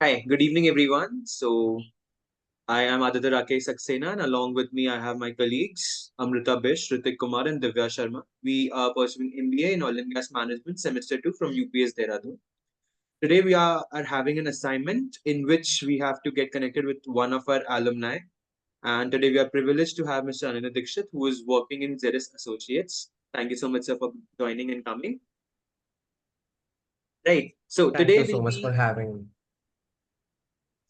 Hi, good evening, everyone. I am Aditya Rakesh Saxena, and along with me, I have my colleagues Amrita Bist, Ritik Kumar, and Divya Sharma. We are pursuing MBA in Oil and Gas Management, Semester 2 from UPS Dehradun. Today, we are having an assignment in which we have to get connected with one of our alumni. And today, we are privileged to have Mr. Ananda Dixit, who is working in ZS Associates. Thank you so much, sir, for joining and coming. Right. So Thank today, you so we'll much be for having me.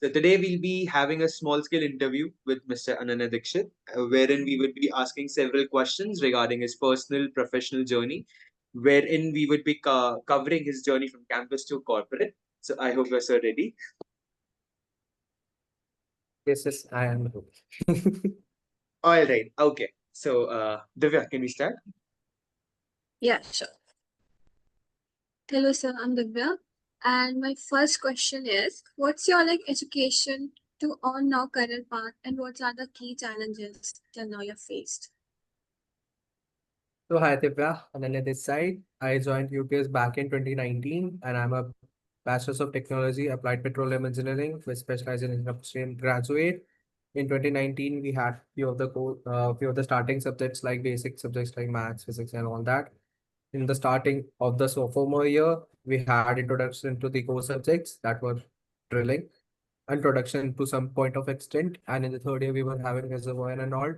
So today we'll be having a small scale interview with Mr. Ananda Dixit, wherein we would be asking several questions regarding his personal professional journey, wherein we would be covering his journey from campus to corporate. So I hope you're so ready. Yes, I am ready. All right. Okay. Divya, can we start? Yeah, sure. Hello, sir. I'm Divya. And my first question is, what's your education to on now career path, and what are the key challenges till now you faced? So hi Divya, Ananya this side. I joined UPS back in 2019 and I'm a Bachelor's of Technology Applied Petroleum Engineering with specialization in upstream graduate. In 2019, we had few of the starting subjects like basic subjects like maths, physics, and all that. In the starting of the sophomore year, we had introduction to the core subjects that were drilling, introduction to some point of extent, and in the third year we were having reservoir and all.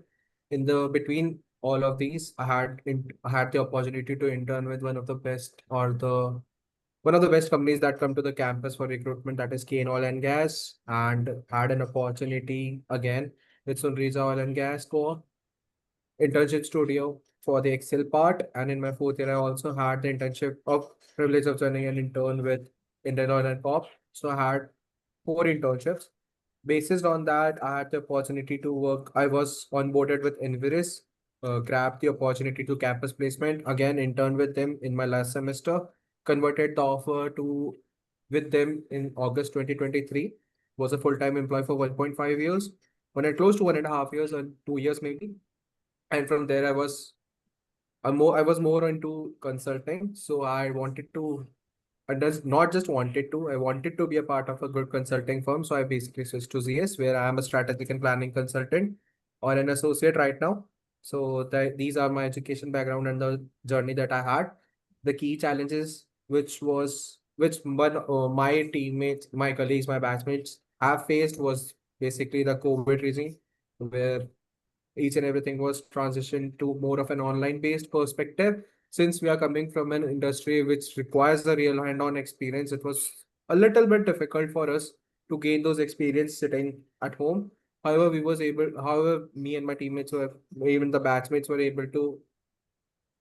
In the between all of these, I had the opportunity to intern with one of the best companies that come to the campus for recruitment, that is Kane Oil and Gas, and had an opportunity again with Sunrisa Oil and Gas Co internship studio for the Excel part. And in my fourth year, I also had the internship of privilege of joining an intern with Indian Oil and Corp. So I had four internships. Based on that, I had the opportunity to work. I was onboarded with Inviris, grabbed the opportunity to campus placement, again interned with them in my last semester, converted the offer to with them in August 2023, was a full-time employee for 1.5 years. When I close to 1.5 years or 2 years maybe, and from there I was more into consulting. So I wanted to I does not just wanted to, I wanted to be a part of a good consulting firm. So I basically switched to ZS, where I am a strategic and planning consultant or an associate right now. So these are my education background and the journey that I had. The key challenges, which my teammates, my colleagues, my batchmates have faced, was basically the COVID regime, where each and everything was transitioned to more of an online based perspective. Since we are coming from an industry which requires the real hand-on experience, it was a little bit difficult for us to gain those experience sitting at home. However, me and my teammates were, even the batchmates were able to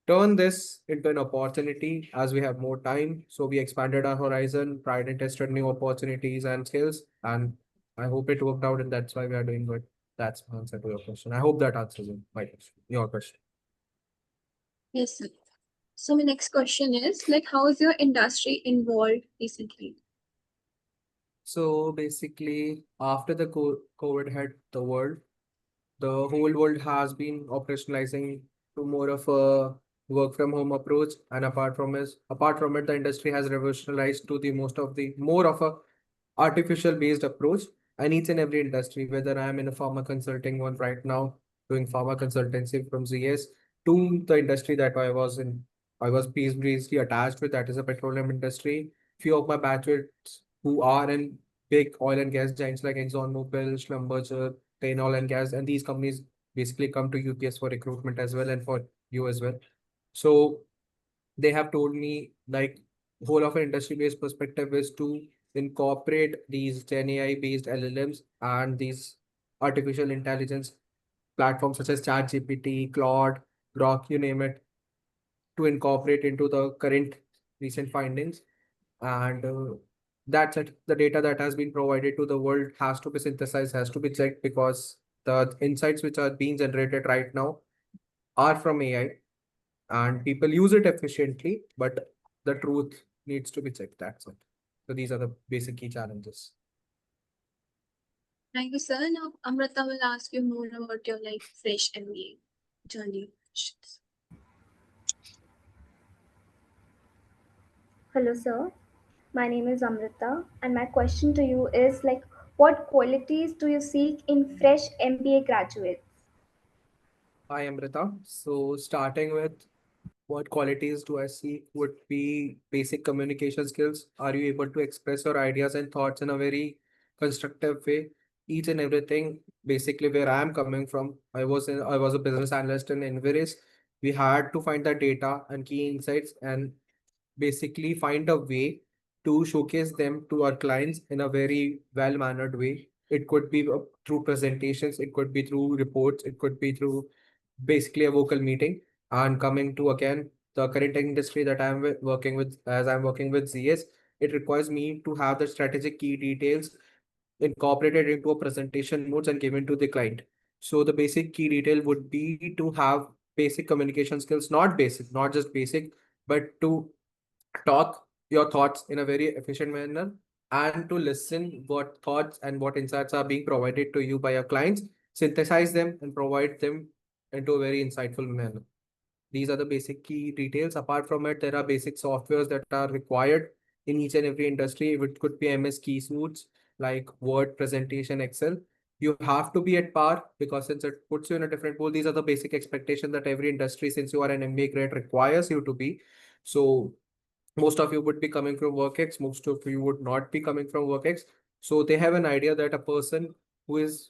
turn this into an opportunity as we have more time. So we expanded our horizon, tried and tested new opportunities and skills, and I hope it worked out, and that's why we are doing good. That's my answer to your question. I hope that answers my question, your question. Yes, sir. So my next question is, how is your industry involved recently? So basically, after the COVID hit the world, the whole world has been operationalizing to more of a work from home approach. And apart from it, the industry has revolutionized to the most of the more of a artificial based approach. And each and every industry, whether I am in a pharma consulting one right now, doing pharma consultancy from ZS, to the industry that I was previously attached with, that is a petroleum industry. Few of my batchmates who are in big oil and gas giants like ExxonMobil, Schlumberger, Plain Oil and Gas, and these companies basically come to UPS for recruitment as well, and for you as well. So they have told me, like, whole of an industry based perspective is to incorporate these Gen AI based LLMs and these artificial intelligence platforms such as ChatGPT, Claude, Grok, you name it, to incorporate into the current recent findings. And that's it. The data that has been provided to the world has to be synthesized, has to be checked, because the insights which are being generated right now are from AI, and people use it efficiently, but the truth needs to be checked. That's it. So these are the basic key challenges. Thank you, sir. Now Amrita will ask you more about your fresh MBA journey. Hello, sir. My name is Amrita, and my question to you is like, what qualities do you seek in fresh MBA graduates? Hi, Amrita. So, starting with what qualities do I seek would be basic communication skills. Are you able to express your ideas and thoughts in a very constructive way? Each and everything, basically where I am coming from, I was a business analyst in Inveris. We had to find the data and key insights and basically find a way to showcase them to our clients in a very well mannered way. It could be through presentations, it could be through reports, it could be through basically a vocal meeting. And coming to again the current industry that working with, as I'm working with ZS, it requires me to have the strategic key details incorporated into a presentation notes and given to the client. So the basic key detail would be to have basic communication skills, not basic, not just basic, but to talk your thoughts in a very efficient manner and to listen what thoughts and what insights are being provided to you by your clients, synthesize them and provide them into a very insightful manner. These are the basic key details. Apart from it, there are basic softwares that are required in each and every industry. It could be MS key suites like Word, presentation, Excel. You have to be at par because since it puts you in a different pool, these are the basic expectations that every industry, since you are an MBA grad, requires you to be. So most of you would be coming from WorkX, most of you would not be coming from WorkX. So they have an idea that a person who is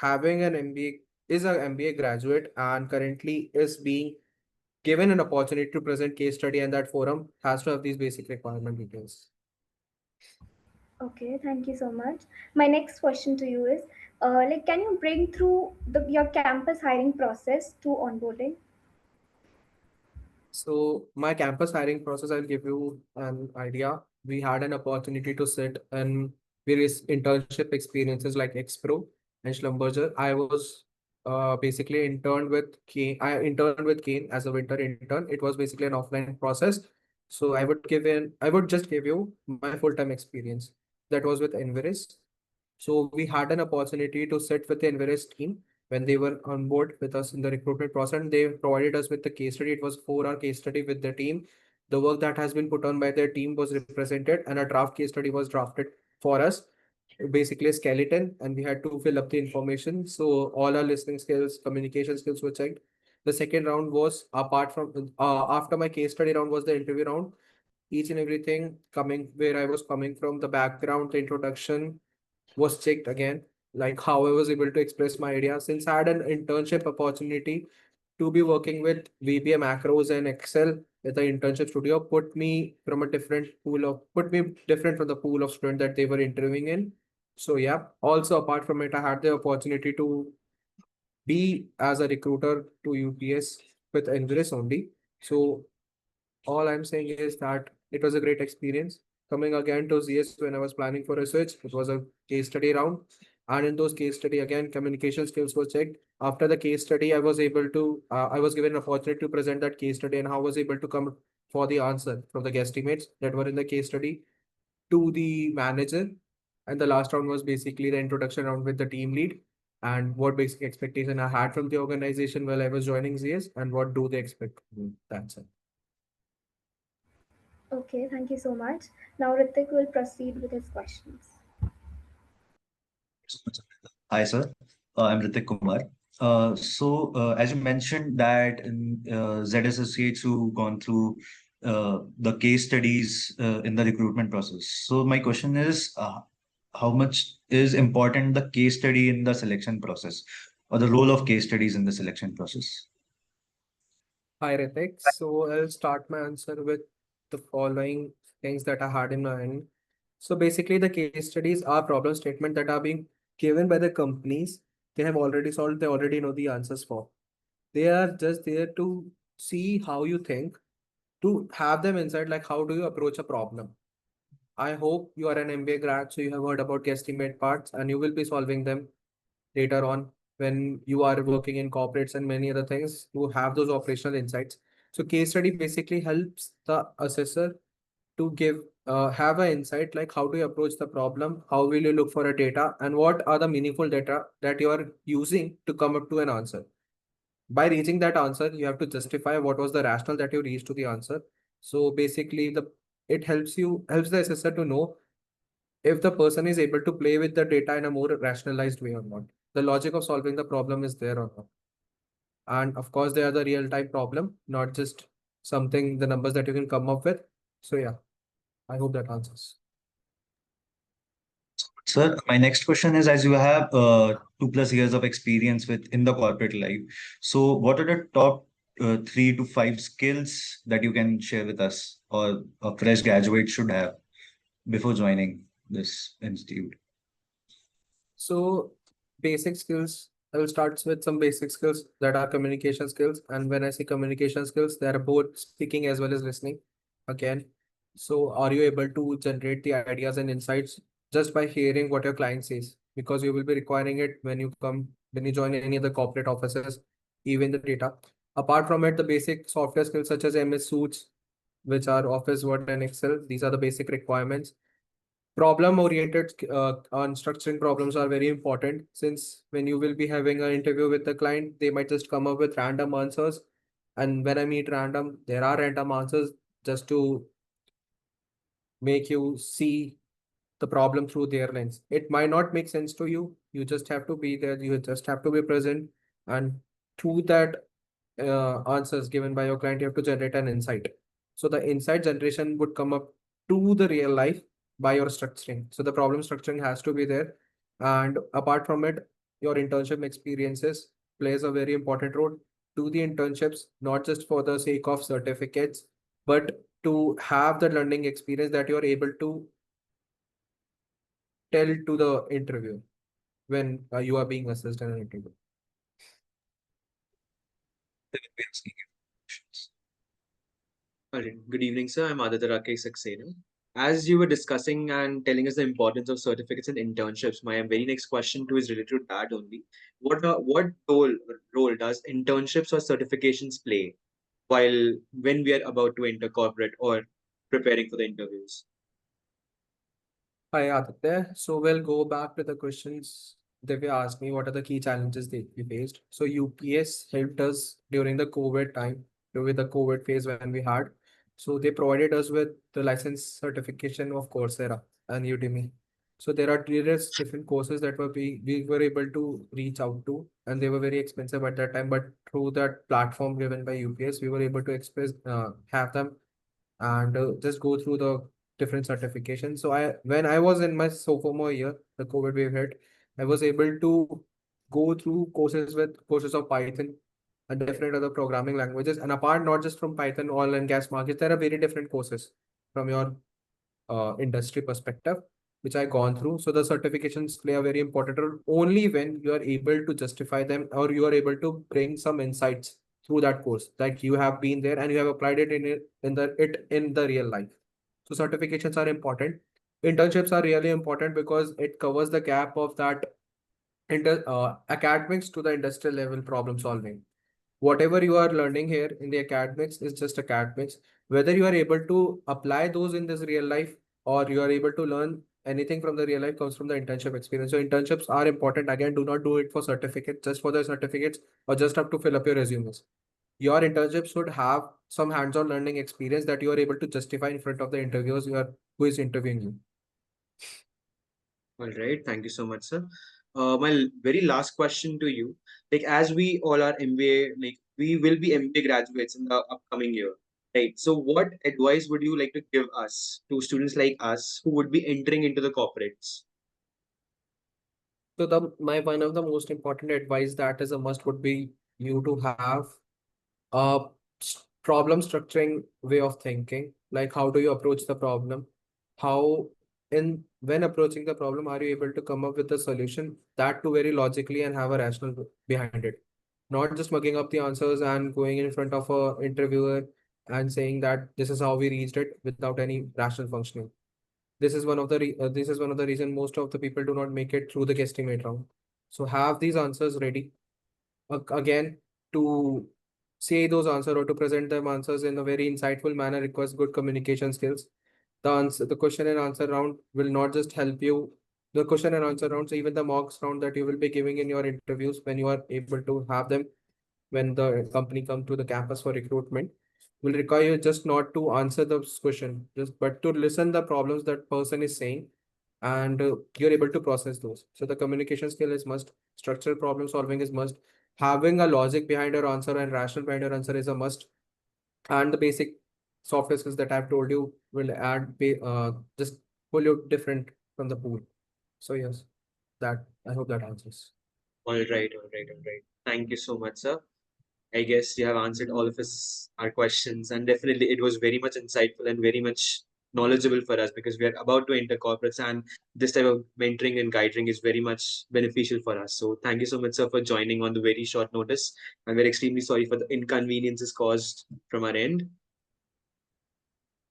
having an MBA, is an MBA graduate and currently is being given an opportunity to present case study and that forum has to have these basic requirement details. Okay, thank you so much. My next question to you is, like, can you bring through your campus hiring process to onboarding? So my campus hiring process, I'll give you an idea. We had an opportunity to sit in various internship experiences like Expro and Schlumberger. I was basically interned with Kane. I interned with Kane as a winter intern. It was basically an offline process. So I would just give you my full-time experience. That was with Enveris. So we had an opportunity to sit with the Everest team when they were on board with us in the recruitment process. And they provided us with the case study. It was 4 hour case study with the team. The work that has been put on by their team was represented, and a draft case study was drafted for us. Basically, a skeleton, and we had to fill up the information. So all our listening skills, communication skills were checked. The second round was apart from after my case study round was the interview round. Each and everything coming where I was coming from, the background, the introduction, was checked again, like how I was able to express my idea. Since I had an internship opportunity to be working with VBA macros and Excel with the internship studio, put me different from the pool of students that they were interviewing in. So yeah, also apart from it, I had the opportunity to be as a recruiter to UPS with Engiris only. So all I'm saying is that it was a great experience. Coming again to ZS when I was planning for research, it was a case study round. And in those case study, again, communication skills were checked. After the case study, I was given an opportunity to present that case study and how I was able to come for the answer from the guesstimates that were in the case study to the manager. And the last round was basically the introduction round with the team lead and what basic expectation I had from the organization while I was joining ZS and what do they expect. That's it. Okay, thank you so much. Now Ritik will proceed with his questions. Hi, sir. I'm Ritik Kumar. As you mentioned that in Z associates who gone through the case studies in the recruitment process. So my question is, how much is important the case study in the selection process, or the role of case studies in the selection process? Hi, Ritik. So I'll start my answer with the following things that I had in mind. So basically, the case studies are problem statement that are being given by the companies. They have already solved, they already know the answers for. They are just there to see how you think, to have them inside, like how do you approach a problem. I hope you are an MBA grad, so you have heard about guesstimate parts and you will be solving them later on when you are working in corporates and many other things to have those operational insights. So case study basically helps the assessor to give have an insight like how do you approach the problem, how will you look for a data, and what are the meaningful data that you are using to come up to an answer. By reaching that answer, you have to justify what was the rationale that you reached to the answer. So basically, the it helps the assessor to know if the person is able to play with the data in a more rationalized way or not. The logic of solving the problem is there or not. And of course, they are the real time problem, not just something, the numbers that you can come up with. So yeah, I hope that answers. Sir, my next question is, as you have 2+ years of experience with in the corporate life, so what are the top 3 to 5 skills that you can share with us or a fresh graduate should have before joining this institute? So basic skills, I will start with some basic skills that are communication skills. And when I say communication skills, they are both speaking as well as listening. Again, so are you able to generate the ideas and insights just by hearing what your client says? Because you will be requiring it when you join any of the corporate offices, even the data. Apart from it, the basic software skills such as MS Suits, which are Office, Word, and Excel, these are the basic requirements. Problem oriented on structuring problems are very important, since when you will be having an interview with the client, they might just come up with random answers. And when I mean random, there are random answers just to make you see the problem through their lens. It might not make sense to you. You just have to be there. You just have to be present. And through that answers given by your client, you have to generate an insight. So the insight generation would come up to the real life by your structuring. So the problem structuring has to be there. And apart from it, your internship experiences plays a very important role. Do the internships, not just for the sake of certificates, but to have the learning experience that you're able to tell to the interview when you are being assessed in an interview. They will be asking you questions. All right. Good evening, sir. I'm Aditya Saxena. As you were discussing and telling us the importance of certificates and internships, my very next question too is related to that only. What role does internships or certifications play while when we are about to enter corporate or preparing for the interviews? Hi, Aditya. So we'll go back to the questions that we asked me. What are the key challenges that we faced? So UPS helped us during the COVID time, during the COVID phase when we had. So they provided us with the license certification of Coursera and Udemy. So there are various different courses that we were able to reach out to, and they were very expensive at that time. But through that platform given by UPS, we were able to have them and just go through the different certifications. So when I was in my sophomore year, the COVID wave hit, I was able to go through courses of Python and different other programming languages. And apart, not just from Python, oil and gas markets, there are very different courses from your industry perspective, which I gone through. So the certifications play a very important role only when you are able to justify them or you are able to bring some insights through that course, like you have been there and you have applied it in the real life. So certifications are important. Internships are really important because it covers the gap of that academics to the industrial level problem solving. Whatever you are learning here in the academics is just academics. Whether you are able to apply those in this real life or you are able to learn anything from the real life comes from the internship experience. So internships are important. Again, do not do it for certificates, just for the certificates or just have to fill up your resumes. Your internship should have some hands-on learning experience that you are able to justify in front of the interviewers who is interviewing you. All right, thank you so much, sir. My very last question to you, like as we all are MBA, like we will be MBA graduates in the upcoming year, right? So what advice would you like to give us to students like us who would be entering into the corporates? So the my one of the most important advice that is a must would be you to have a problem structuring way of thinking. Like how do you approach the problem? How in when approaching the problem are you able to come up with a solution that too very logically and have a rational behind it? Not just mugging up the answers and going in front of a interviewer and saying that this is how we reached it without any rational functioning. This is one of the reason most of the people do not make it through the guesstimate round. So have these answers ready. Again, to say those answers or to present them answers in a very insightful manner requires good communication skills. The question and answer round will not just help you. The question and answer rounds, even the mocks round that you will be giving in your interviews when you are able to have them when the company come to the campus for recruitment, will require you just not to answer the question, just but to listen the problems that person is saying, and you're able to process those. So the communication skill is must. Structural problem solving is must. Having a logic behind your answer and rational behind your answer is a must. And the basic soft skills that I've told you will just pull you different from the pool. So yes, that I hope that answers. All right, all right, all right. Thank you so much, sir. I guess you have answered all of our questions, and definitely it was very much insightful and very much knowledgeable for us because we are about to enter corporates, and this type of mentoring and guiding is very much beneficial for us. So thank you so much, sir, for joining on the very short notice. And we're extremely sorry for the inconveniences caused from our end.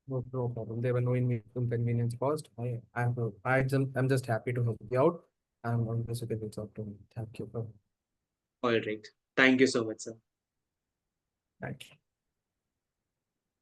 No problem. There were no inconvenience caused. I'm just happy to help you out. I'm on this it's up to me. Thank you. All right. Thank you so much, sir. Thank you.